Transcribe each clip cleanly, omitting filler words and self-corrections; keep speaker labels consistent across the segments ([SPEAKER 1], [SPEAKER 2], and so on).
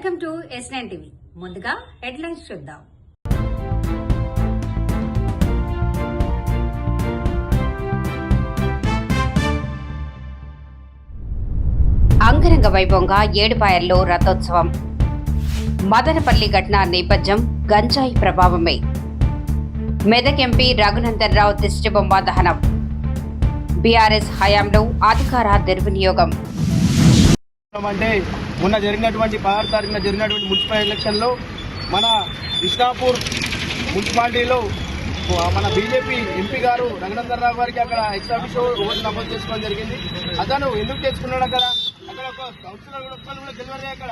[SPEAKER 1] Welcome to S9 TV. ముందుగా headlines చూద్దాం. అంగరంగ వైభవంగా ఏడుపాయల్లో రథోత్సవం. మదనపల్లి ఘటన నేపథ్యం గంజాయి ప్రభావమే. మెదక్ ఎంపీ రఘునందన్ రావు దిష్టిబొమ్మ దహనం. బీఆర్ఎస్ హయాంలో అధికార దుర్వినియోగం.
[SPEAKER 2] అంటే మొన్న జరిగినటువంటి 16 తారీఖున జరిగినటువంటి మున్సిపల్ ఎలక్షన్లో మన ఇస్నాపూర్ మున్సిపాలిటీలో మన బీజేపీ ఎంపీ గారు రఘునందన్ రావు గారికి అక్కడ ఎక్స్-ఆఫీసో ఓటు నమోదు చేసుకోవడం జరిగింది. అతను ఎందుకు చేసుకున్నాడు? అక్కడ ఒక కౌన్సిలర్ కూడా గెలవలేదు. అక్కడ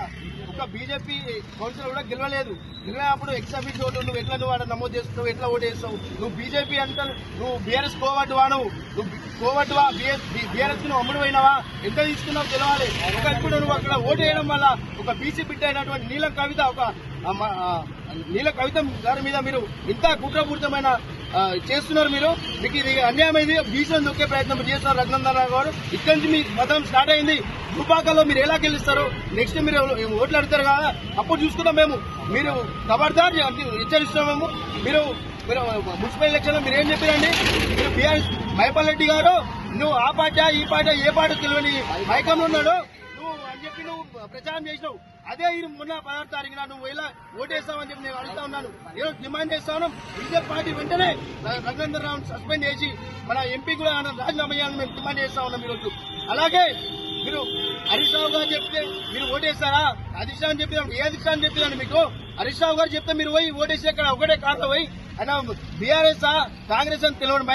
[SPEAKER 2] ఒక బీజేపీ కౌన్సిలర్ కూడా గెలవలేదు. గెలిచినప్పుడు ఎక్స్-ఆఫీసో ఓటు నువ్వు ఎట్లా నువ్వు నమోదు చేస్తున్నావు, ఎట్లా ఓటు చేస్తావు? నువ్వు బీజేపీ అంటారు, నువ్వు బీఆర్ఎస్ కోవట్టువా, నువ్వు కోవట్టువా, బీఆర్ఎస్ నువ్వు అమ్ముడు పోయినావా, ఎంత తీసుకున్నావు తెలవాలి. ఒకప్పుడు నువ్వు అక్కడ ఓటు వేయడం వల్ల ఒక బీసీ బిడ్డ అయినటువంటి నీలం కవిత గారి మీద మీరు ఇంత కుట్రపూరితమైన చేస్తున్నారు. మీకు ఇది అన్యాయమైంది. బీసీలను దొక్కే ప్రయత్నం చేస్తున్నారు రఘునందన్ రావు గారు. ఇక్కడి నుంచి మీ మతం స్టార్ట్ అయింది. దుబాకలో మీరు ఎలా గెలుస్తారు? నెక్స్ట్ మీరు ఓట్లు అడుగుతారు కదా, అప్పుడు చూసుకుందాం మేము. మీరు ఖబర్దార్ హెచ్చరిస్తున్నాము. మీరు మున్సిపల్ ఎలక్షన్ లో మీరు ఏం చెప్పారండి? మీరు బీఆర్ఎస్ మైపాల్ రెడ్డి గారు నువ్వు ఆ పార్టీ ఈ పార్టీ ఏ పార్టీ తెలియని మైకంలో ఉన్నాడు నువ్వు అని చెప్పి నువ్వు ప్రచారం చేసినావు. అదే మొన్న 16 తారీఖున నువ్వు ఇలా ఓటేస్తావని చెప్పి నేను అడుగుతా ఉన్నాను. ఈరోజు డిమాండ్ చేస్తాను, బీజేపీ పార్టీ వెంటనే రఘునందన్ రావు సస్పెండ్ చేసి మన ఎంపీ కూడా రాజీనామా చేయాలని మేము డిమాండ్ చేస్తా ఉన్నాం ఈరోజు. అలాగే మీరు హరీష్ రావు గారు చెప్తే మీరు ఓటేస్తారా? అధిష్టానం అని చెప్పినాను. ఏ అధిష్టానం చెప్పినాను మీకు? హరీష్ రావు గారు చెప్తే మీరు పోయి ఓటేసి అక్కడ ఒకటే కార్లో పోయి ఆయన బీఆర్ఎస్ కాంగ్రెస్ అని తెలియని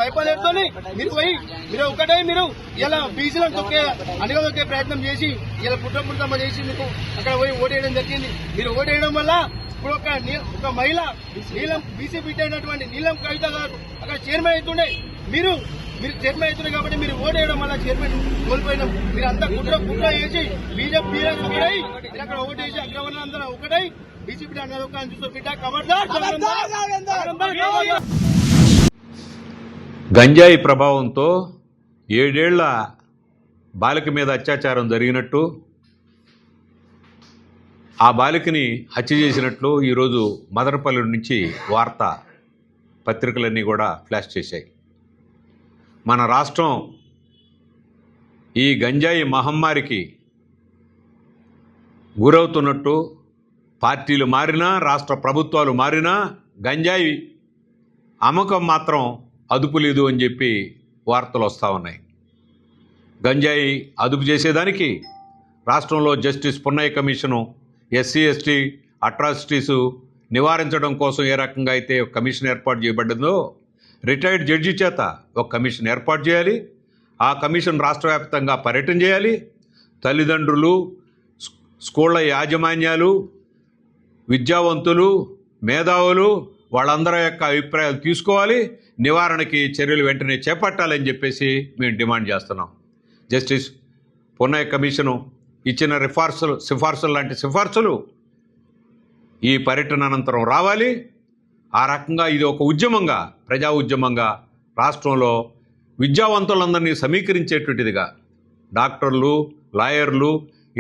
[SPEAKER 2] మైపాలేరుతో మీరు పోయి మీరు ఒకటే మీరు ఇలా బీసీలను తొక్కే అణగదొక్కే ప్రయత్నం చేసి ఇలా పుట్టపుట్టమ్మ చేసి మీకు అక్కడ పోయి ఓటేయడం జరిగింది. మీరు ఓటేయడం వల్ల ఇప్పుడు ఒక మహిళ నీలం బీసీ బిడ్డ అయినటువంటి నీలం కవిత గారు అక్కడ చైర్మన్ అవుతుండే. మీరు చైర్మన్ అవుతుంది కాబట్టి మీరు ఓటేయడం వల్ల చైర్మన్ కోల్పోయినాం. మీరు అంతా కుట్ర చేసి బీజేపీ బీఆర్ఎస్ ఒకటై మీరు అక్కడ ఓటేసి అగ్రవర్ణ అందరూ ఒకటై బీజేపీ చూస్తారు బిడ్డ.
[SPEAKER 3] గంజాయి ప్రభావంతో 7 ఏళ్ల బాలిక మీద అత్యాచారం జరిగినట్టు, ఆ బాలికని హత్య చేసినట్లు ఈరోజు మదనపల్లి నుంచి వార్తా పత్రికలన్నీ కూడా ఫ్లాష్ చేశాయి. మన రాష్ట్రం ఈ గంజాయి మహమ్మారికి గురవుతున్నట్టు, పార్టీలు మారినా రాష్ట్ర ప్రభుత్వాలు మారినా గంజాయి అమ్మకం మాత్రం అదుపు లేదు అని చెప్పి వార్తలు వస్తూ ఉన్నాయి. గంజాయి అదుపు చేసేదానికి రాష్ట్రంలో జస్టిస్ పున్నయ్య కమిషను SC/ST అట్రాసిటీసు నివారించడం కోసం ఏ రకంగా అయితే ఒక కమిషన్ ఏర్పాటు చేయబడిందో, రిటైర్డ్ జడ్జి చేత ఒక కమిషన్ ఏర్పాటు చేయాలి. ఆ కమిషన్ రాష్ట్ర వ్యాప్తంగా పర్యటన చేయాలి. తల్లిదండ్రులు, స్కూళ్ళ యాజమాన్యాలు, విద్యావంతులు, మేధావులు వాళ్ళందరి యొక్క అభిప్రాయాలు తీసుకోవాలి. నివారణకి చర్యలు వెంటనే చేపట్టాలని చెప్పేసి మేము డిమాండ్ చేస్తున్నాం. జస్టిస్ పున్నయ్య కమిషను ఇచ్చిన సిఫార్సులు లాంటి సిఫార్సులు ఈ పర్యటన అనంతరం రావాలి. ఆ రకంగా ఇది ఒక ఉద్యమంగా, ప్రజా ఉద్యమంగా రాష్ట్రంలో విద్యావంతులందరినీ సమీకరించేటువంటిదిగా డాక్టర్లు, లాయర్లు,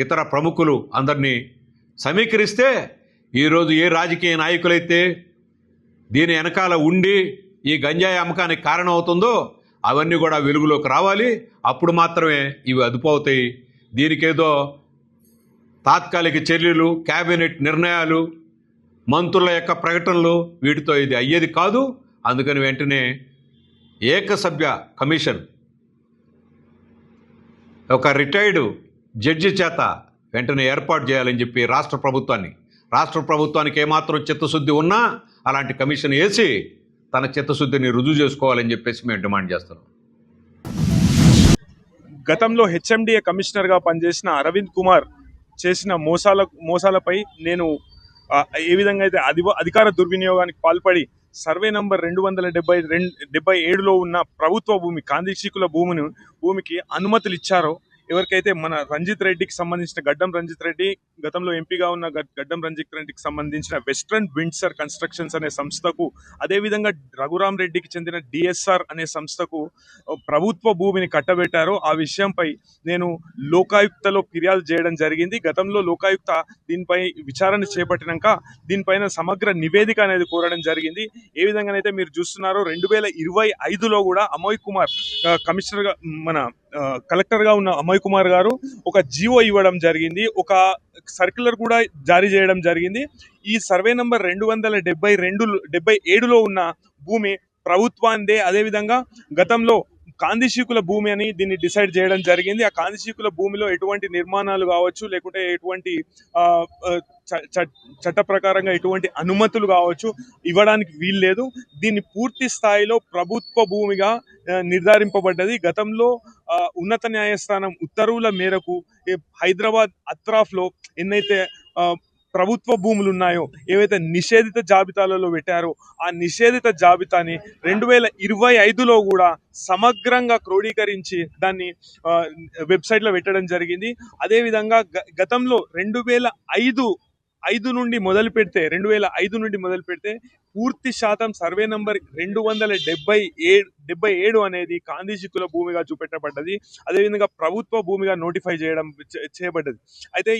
[SPEAKER 3] ఇతర ప్రముఖులు అందరినీ సమీకరిస్తే ఈరోజు ఏ రాజకీయ నాయకులైతే దీని వెనకాల ఉండి ఈ గంజాయి అమ్మకానికి కారణం అవుతుందో అవన్నీ కూడా వెలుగులోకి రావాలి. అప్పుడు మాత్రమే ఇవి అదుపు అవుతాయి. దీనికేదో తాత్కాలిక చర్యలు, కేబినెట్ నిర్ణయాలు, మంత్రుల యొక్క ప్రకటనలు వీటితో ఇది అయ్యేది కాదు. అందుకని వెంటనే ఏకసభ్య కమిషన్ ఒక రిటైర్డ్ జడ్జి చేత వెంటనే ఏర్పాటు చేయాలని చెప్పి రాష్ట్ర ప్రభుత్వానికి ఏమాత్రం చిత్తశుద్ధి ఉన్నా అలాంటి కమిషన్ వేసి తన చిత్తశుద్ధిని రుజువు చేసుకోవాలని చెప్పేసి మేము డిమాండ్ చేస్తున్నాం.
[SPEAKER 4] గతంలో HMDA కమిషనర్గా పనిచేసిన అరవింద్ కుమార్ చేసిన మోసాలపై నేను ఏ విధంగా అయితే అధికార దుర్వినియోగానికి పాల్పడి సర్వే నంబర్ 277లో ఉన్న ప్రభుత్వ భూమి, కాందిశీకుల భూమికి అనుమతులు ఇచ్చారో ఎవరికైతే మన రంజిత్ రెడ్డికి సంబంధించిన గడ్డం రంజిత్ రెడ్డి గతంలో ఎంపీగా ఉన్న గడ్డం రంజిత్ రెడ్డికి సంబంధించిన వెస్ట్రన్ విండ్సర్ కన్స్ట్రక్షన్స్ అనే సంస్థకు, అదేవిధంగా రఘురాం రెడ్డికి చెందిన డిఎస్ఆర్ అనే సంస్థకు ప్రభుత్వ భూమిని కట్టబెట్టారో ఆ విషయంపై నేను లోకాయుక్తలో ఫిర్యాదు చేయడం జరిగింది. గతంలో లోకాయుక్త దీనిపై విచారణ చేపట్టినాక దీనిపైన సమగ్ర నివేదిక అనేది కోరడం జరిగింది. ఏ విధంగానైతే మీరు చూస్తున్నారో 2025లో కూడా అమోయ్ కుమార్ కమిషనర్గా మన కలెక్టర్గా ఉన్న అమోయ్ కుమార్ గారు ఒక జీవో ఇవ్వడం జరిగింది, ఒక సర్క్యులర్ కూడా జారీ చేయడం జరిగింది. ఈ సర్వే నంబర్ 277లో ఉన్న భూమి ప్రభుత్వాందే. అదేవిధంగా గతంలో కాందిశీకుల భూమి అని దీన్ని డిసైడ్ చేయడం జరిగింది. ఆ కాందిశీకుల భూమిలో ఎటువంటి నిర్మాణాలు కావచ్చు, లేకుంటే ఎటువంటి చట్ట ప్రకారంగా ఎటువంటి అనుమతులు కావచ్చు ఇవ్వడానికి వీల్లేదు. దీన్ని పూర్తి స్థాయిలో ప్రభుత్వ భూమిగా నిర్ధారింపబడ్డది. గతంలో ఉన్నత న్యాయస్థానం ఉత్తర్వుల మేరకు హైదరాబాద్ అత్రాఫ్లో ఎన్నైతే ప్రభుత్వ భూములు ఉన్నాయో, ఏవైతే నిషేధిత జాబితాలలో పెట్టారో ఆ నిషేధిత జాబితాని 2025లో కూడా సమగ్రంగా క్రోడీకరించి దాన్ని వెబ్సైట్లో పెట్టడం జరిగింది. అదేవిధంగా గతంలో 2005 నుండి మొదలు పెడితే పూర్తి శాతం సర్వే నంబర్ 277 అనేది కాందిశీకుల భూమిగా చూపెట్టబడ్డది. అదేవిధంగా ప్రభుత్వ భూమిగా నోటిఫై చేయబడ్డది. అయితే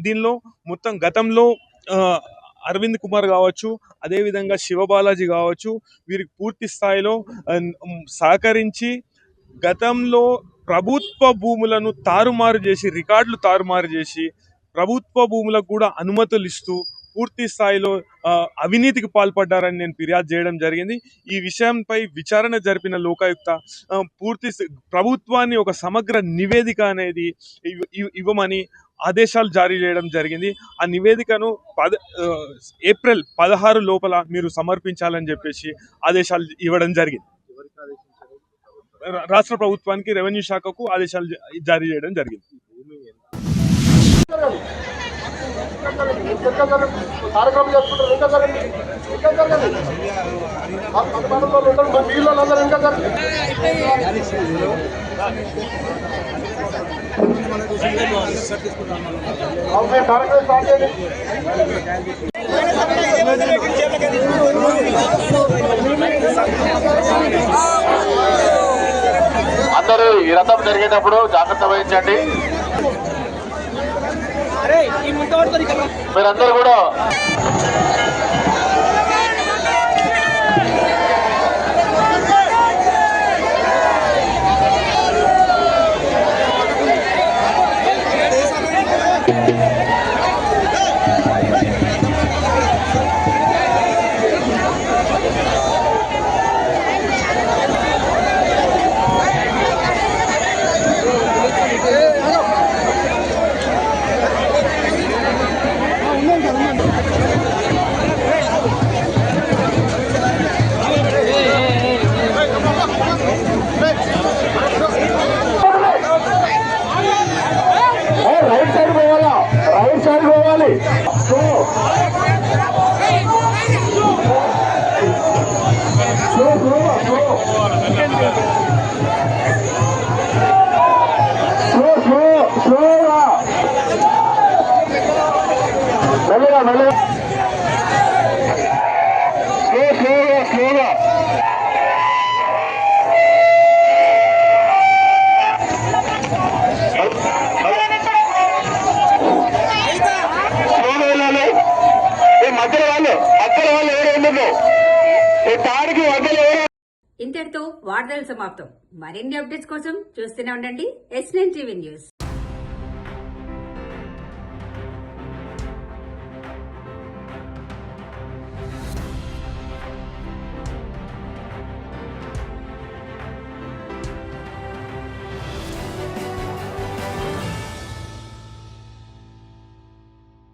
[SPEAKER 4] దీనిలో మొత్తం గతంలో అరవింద్ కుమార్ కావచ్చు, అదేవిధంగా శివబాలాజీ కావచ్చు, వీరికి పూర్తి స్థాయిలో సహకరించి గతంలో ప్రభుత్వ భూములను తారుమారు చేసి, రికార్డులు తారుమారు చేసి ప్రభుత్వ భూములకు కూడా అనుమతులు ఇస్తూ పూర్తి స్థాయిలో అవినీతికి పాల్పడ్డారని నేను ఫిర్యాదు చేయడం జరిగింది. ఈ విషయంపై విచారణ జరిపిన లోకాయుక్త ప్రభుత్వాన్ని ఒక సమగ్ర నివేదిక అనేది ఇవ్వమని ఆదేశాలు జారీ చేయడం జరిగింది. ఆ నివేదికను ఏప్రిల్ 16 లోపల మీరు సమర్పించాలని చెప్పేసి ఆదేశాలు ఇవ్వడం జరిగింది. రాష్ట్ర ప్రభుత్వానికి, రెవెన్యూ శాఖకు ఆదేశాలు జారీ చేయడం జరిగింది.
[SPEAKER 5] కార్యక్రమం చేసుకుంటారు. ఇంకా జరగండి, ఇంకా జరగండి. వీళ్ళందరూ ఇంకా జరగండి. కార్యక్రమం స్టార్ట్ చేయండి. అందరూ ఈ రథం జరిగేటప్పుడు జాగ్రత్త వహించండి. మీరందరూ కూడా రైట్ సైడ్ పోవాలి. మెల్లగా మెల్లగా స్లోగా
[SPEAKER 1] ఇంతటితో వార్తలు సమాప్తం. మరిన్ని అప్డేట్స్ కోసం చూస్తూనే ఉండండి S9 TV న్యూస్.